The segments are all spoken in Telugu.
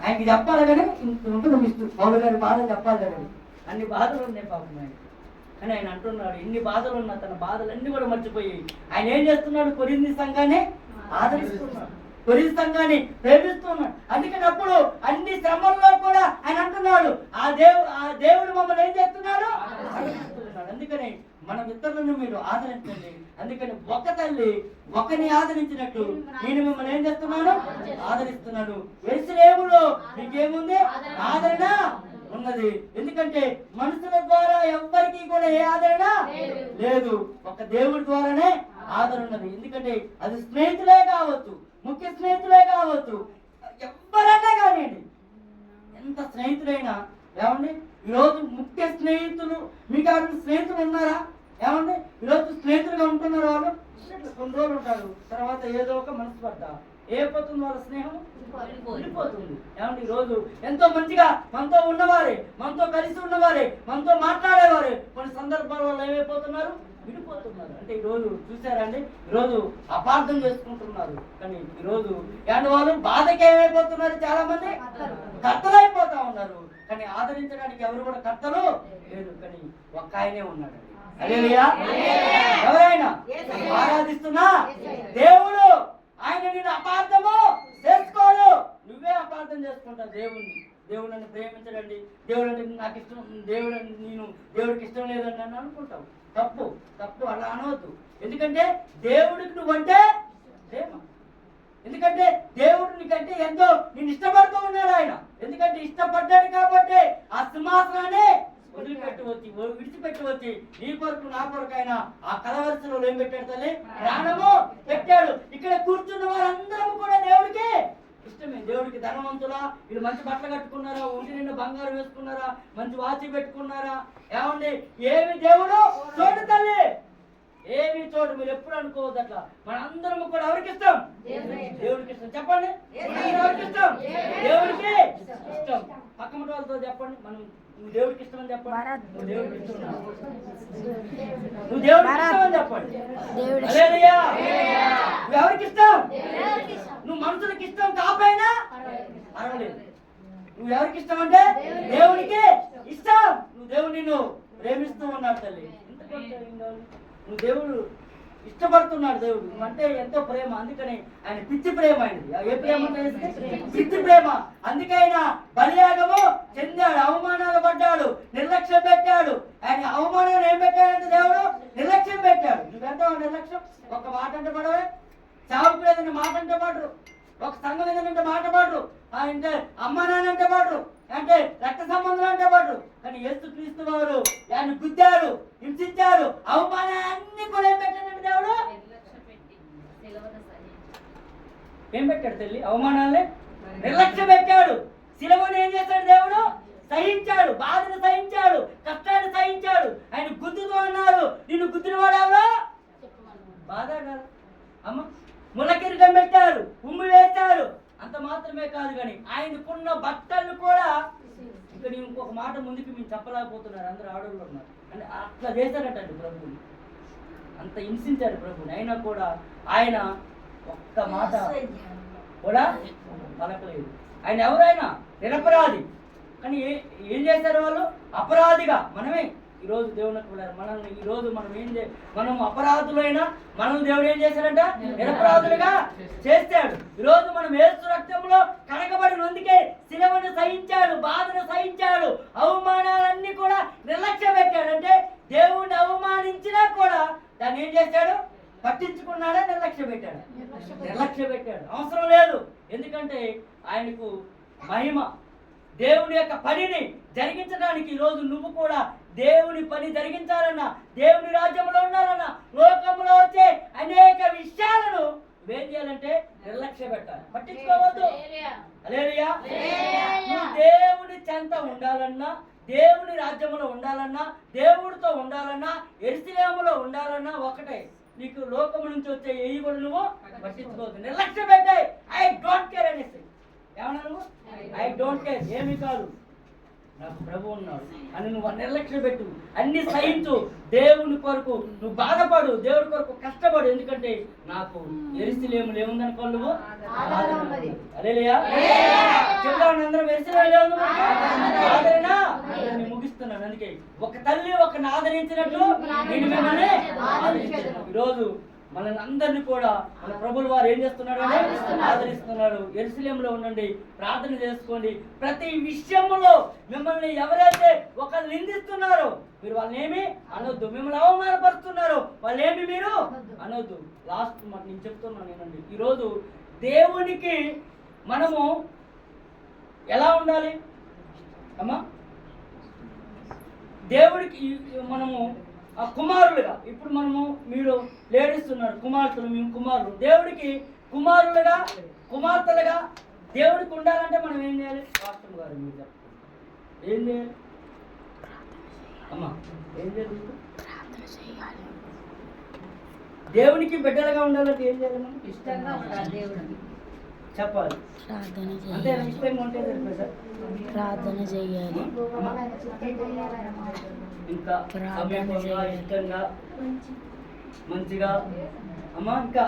ఆయనకి చెప్పాలి కానీ ఇంత ఉంటుంది మిస్టర్ పౌలు గారి బాధలు చెప్పాలి కానీ అన్ని బాధలు ఉన్నాయి పాపం ఆయన. కానీ ఆయన అంటున్నాడు ఇన్ని బాధలు ఉన్నా తన బాధలన్నీ కూడా మర్చిపోయి ఆయన ఏం చేస్తున్నాడు? కొరింథీ సంఘాన్ని ఆదరిస్తున్నాడు, కొరింథీ సంఘాన్ని ప్రేమిస్తున్నాడు. అందుకని అప్పుడు అన్ని శ్రమల్లో కూడా ఆయన అంటున్నాడు ఆ దేవుడు మమ్మల్ని ఏం చేస్తున్నాడు? ఆదరిస్తున్నాడు. అందుకని మన ఇతరులను మీరు ఆదరించండి. అందుకని ఒక తల్లి ఒకరిని ఆదరించినట్టు నేను మిమ్మల్ని ఏం చేస్తున్నాను? ఆదరిస్తున్నాను. యెరూషలేములో మీకేముంది? ఆదరణ ఉన్నది. ఎందుకంటే మనుషుల ద్వారా ఎవ్వరికి కూడా ఏ ఆదరణ లేదు, ఒక దేవుడి ద్వారానే ఆదరణ ఉన్నది. ఎందుకంటే అది స్నేహితులే కావచ్చు, ముఖ్య స్నేహితులే కావచ్చు, ఎవరైనా కానివ్వండి, ఎంత స్నేహితులైనా ఏమండి ఈరోజు ముఖ్య స్నేహితులు మీకు ఎవరైనా స్నేహితులు ఉన్నారా? ఏమండి ఈరోజు స్నేహితులుగా ఉంటున్నారు వాళ్ళు, కొన్ని రోజులు ఉంటారు, తర్వాత ఏదో ఒక మనసు పడ్డా ఏపోతుంది వాళ్ళ స్నేహం వెళ్ళిపోతుంది. ఏమంటే ఈరోజు ఎంతో మంచిగా మనతో ఉన్నవారే, మనతో కలిసి ఉన్నవారే, మనతో మాట్లాడేవారే కొన్ని సందర్భాల వల్ల ఏమైపోతున్నారు? విడిపోతున్నారు. అంటే ఈరోజు చూసారండి, ఈరోజు అపార్థం చేసుకుంటున్నారు. కానీ ఈరోజు ఏమంటే వాళ్ళు బాధకి ఏమైపోతున్నారు? చాలా మంది కర్తలు అయిపోతా ఉన్నారు. కానీ ఆదరించడానికి ఎవరు కూడా కర్తలు లేదు. కానీ ఒక్క ఆయనే ఉన్నాడు. హల్లెలూయా. ఎవరైనా ఆరాధిస్తున్నా దేవుడు ఆయన నేను అపార్థము చేసుకోడు. నువ్వే అపార్థం చేసుకుంటావు దేవుణ్ణి. దేవుడు నన్ను ప్రేమించడండి, దేవుడు అంటే నాకు ఇష్టం, దేవుడికి ఇష్టం లేదండి అని అనుకుంటావు. తప్పు తప్పు, అలా అనవద్దు. ఎందుకంటే దేవుడికి నువ్వంటే ప్రేమ. ఎందుకంటే దేవుడు నీకంటే ఎంతో నేను ఇష్టపడుతూ ఉన్నాడు ఆయన. ఎందుకంటే ఇష్టపడ్డాడు కాబట్టి ఆ సింహాసనాన్ని విడిచిపెట్టవచ్చు. నీ కొరకు నా కొరకు ఆయన ఆ కలవరిసలో ఏం పెట్టాడు? తల్లి ప్రాణము పెట్టాడు. ఇక్కడ కూర్చున్న వారందరూ కూడా దేవుడికి ఇష్టమే. దేవుడికి ధనవంతులా, వీళ్ళు మంచి బట్టలు కట్టుకున్నారా, ఒంటి నిండా బంగారం వేసుకున్నారా, మంచి వాచి పెట్టుకున్నారా? ఏమండి ఏమి దేవుడు చోటు తల్లి, ఏమి చోటు. మీరు ఎప్పుడు అనుకోవద్దు అట్లా. మనందరం కూడా ఎవరికి ఇష్టం? దేవుడికి ఇష్టం. చెప్పండి, ఎవరికి ఇష్టం? దేవుడికి ఇష్టం. పక్కన వాళ్ళతో చెప్పండి, మనం నువ్వు దేవుడికి ఇష్టం అని చెప్పండి. నువ్వు దేవుడికి ఇష్టం, నువ్వు దేవుడికి ఇష్టం అని చెప్పండి. హల్లెలూయా. నువ్వు ఎవరికి ఇష్టం? నువ్వు మనుషులకి ఇష్టం కాకపోయినా పర్వాలేదు. నువ్వు ఎవరికి ఇష్టం అంటే దేవుడికి ఇష్టం. నువ్వు దేవుడు నిన్ను ప్రేమిస్తూ ఉన్నాడు తల్లి. నువ్వు దేవుడు ఇష్టపడుతున్నాడు. దేవుడు అంటే ఎంతో ప్రేమ. అందుకని ఆయన పిచ్చి ప్రేమ అయింది. ఏ ప్రేమ? పిచ్చి ప్రేమ. అందుకైనా బలియాగము చెందాడు, అవమానాలు పడ్డాడు, నిర్లక్ష్యం పెట్టాడు. ఆయన అవమానాలు ఏం పెట్టాడంటే దేవుడు నిర్లక్ష్యం పెట్టాడు. నువ్వెంత నిర్లక్ష్యం? ఒక మాట అంటే పడవే, చావుకు లేదంటే మాట అంటే పడరు, ఒక సంఘం ఏదంటే మాట పడరు, అంటే అమ్మ నాన్న అంటే పడరు, అంటే రక్త సంబంధం అంటే పడరు. కానీ యేసుక్రీస్తు వారు ఆయన గుద్దారు, హింసించారు, అవమానాన్ని కూడా ఏం పెట్టాడంటే దేవుడు ఏం పెట్టాడు తల్లి? అవమానాలే నిర్లక్ష్యం పెట్టాడు. శిలువను ఏం చేశాడు? దేవుడు సహించాడు, బాధను సహించాడు, కష్టాన్ని సహించాడు. ఆయన గుద్దుతూ అన్నారు, నిన్ను గుద్దిన వాడెవరో? బాధ కాదు అమ్మ. ములకిరీటం పెట్టారు, ఉమ్మి వేశారు. అంత మాత్రమే కాదు కానీ ఆయనకున్న బట్టలు కూడా ఇక్కడ ఇంకొక మాట ముందుకు మీరు చెప్పలేకపోతున్నారు. అందరూ ఆడవాళ్ళు ఉన్నారు అంటే అట్లా చేశారటండి ప్రభువుని. అంత హింసించారు ప్రభుని. అయినా కూడా ఆయన ఒక్క మాట కూడా పలకలేదు. ఆయన ఎవరైనా నిరపరాధి, కానీ ఏం చేశారు వాళ్ళు? అపరాధిగా. మనమే ఈరోజు దేవునికి మనల్ని ఈరోజు మనం అపరాధులైనా మనం దేవుడు ఏం చేశాడంట? నిరపరాధులుగా చేస్తాడు. ఈరోజు మనం యేసు రక్తంలో కడగబడినందుకే శిలువను సహించాడు, బాధను సహించాడు, అవమానాలన్నీ కూడా నిర్లక్ష్యం పెట్టాడు. అంటే దేవుణ్ణి అవమానించినా కూడా దాన్ని ఏం చేశాడు? పట్టించుకున్నాడా? నిర్లక్ష్యం పెట్టాడు. నిర్లక్ష్యం పెట్టాడు. అవసరం లేదు. ఎందుకంటే ఆయనకు మహిమ, దేవుని యొక్క పనిని జరిగించడానికి ఈరోజు నువ్వు కూడా దేవుని పని జరిగించాలన్నా, దేవుని రాజ్యంలో ఉండాలన్నా, లోకంలో వచ్చే అనేక విషయాలను ఏం చేయాలంటే నిర్లక్ష్య పెట్టాలి, పట్టించుకోవద్దు. హల్లెలూయా. నువ్వు దేవుని చెంత ఉండాలన్నా, దేవుని రాజ్యంలో ఉండాలన్నా, దేవుడితో ఉండాలన్నా, యెరూషలేములో ఉండాలన్నా ఒకటే. నీకు లోకము నుంచి వచ్చే ఏవి కూడా నువ్వు పట్టించుకోవద్దు, నిర్లక్ష్య పెట్టాయి. ఐ డోంట్ కేర్ అనేసి. ఏమన్నా నువ్వు? ఐ డోంట్ కేర్, ఏమీ కాదు, నాకు ప్రభు ఉన్నాడు అని నువ్వు నిర్లక్ష్యం పెట్టు, అన్ని సహించు. దేవుని కొరకు నువ్వు బాధపడు, దేవుడి కొరకు కష్టపడు. ఎందుకంటే నాకు యెరూషలేములో ఏముందనుకో నువ్వు. హల్లెలూయా. చెప్తాను అందరం. రాశాడు. అందుకే ఒక తల్లి ఒకరిని ఆదరించినట్టు నేను మిమ్మల్ని ఆదరించాను. ఈరోజు మనల్ని అందరినీ కూడా మన ప్రభువుల వారు ఏం చేస్తున్నాడు అంటే ఆదరిస్తున్నాడు. యెరూషలేములో ఉండండి, ప్రార్థన చేసుకోండి. ప్రతి విషయంలో మిమ్మల్ని ఎవరైతే ఒకరు నిందిస్తున్నారో మీరు వాళ్ళని ఏమి అనొద్దు. మిమ్మల్ని అవమానపరుస్తున్నారు వాళ్ళేమి మీరు అనొద్దు. లాస్ట్ మాట నేను చెప్తున్నాను ఏనండి, ఈరోజు దేవునికి మనము ఎలా ఉండాలి అమ్మా? దేవుడికి మనము కుమారులుగా, ఇప్పుడు మనము మీరు లేడీస్ ఉన్నారు కుమార్తెలు, మేము కుమారులు. దేవుడికి కుమారులుగా కుమార్తెలుగా దేవుడికి ఉండాలంటే మనం ఏం చేయాలి? పాస్టర్ గారు మీరు చెప్పండి, ఏం చేయాలి అమ్మా? ఏం చేయాలి? దేవునికి బిడ్డలుగా ఉండాలంటే ఏం చేయాలి? మనం ఇష్టంగా ఉండాలి దేవుడికి చెప్పాలి. అంటే ఇష్టంగా ఉంటే ప్రార్థన చేయాలి, ఇంకా సమీపంగా ఇష్టంగా మంచిగా అమ్మా. ఇంకా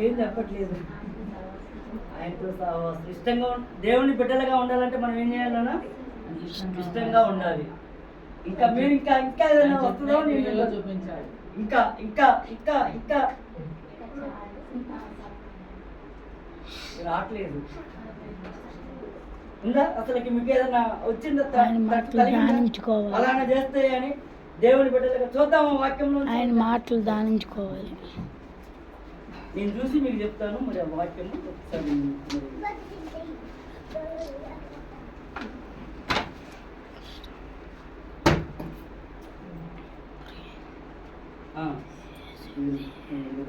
ఏం చెప్పట్లేదు. ఆయనతో ఇష్టంగా దేవుని బిడ్డలుగా ఉండాలంటే మనం ఏం చేయాలన్నా ఇష్టంగా ఉండాలి. ఇంకా మీరు ఇంకా ఇంకా ఏదైనా వస్తుందో చూపించాలి. ఇంకా ఇంకా ఇంకా ఇంకా రావట్లేదు ఉందా? అసలుకి మీకు ఏదైనా వచ్చిందా? అలానే చేస్తే అని దేవుని బిడ్డలుగా చూద్దాము వాక్యంలో ఆయన మాటలు ధ్యానించుకోవాలి. నేను చూసి మీకు చెప్తాను మరి ఆ వాక్యము ఒకసారి.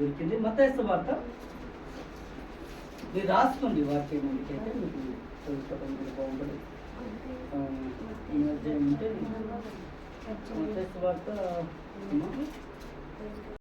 దొరికింది మత్తయి సువార్త. మీరు రాసుకోండి వాక్యం అయితే మీకు చదువుకోవడం బాగుంటుంది. ఈ మధ్య ఉంటే మత్తయి సువార్త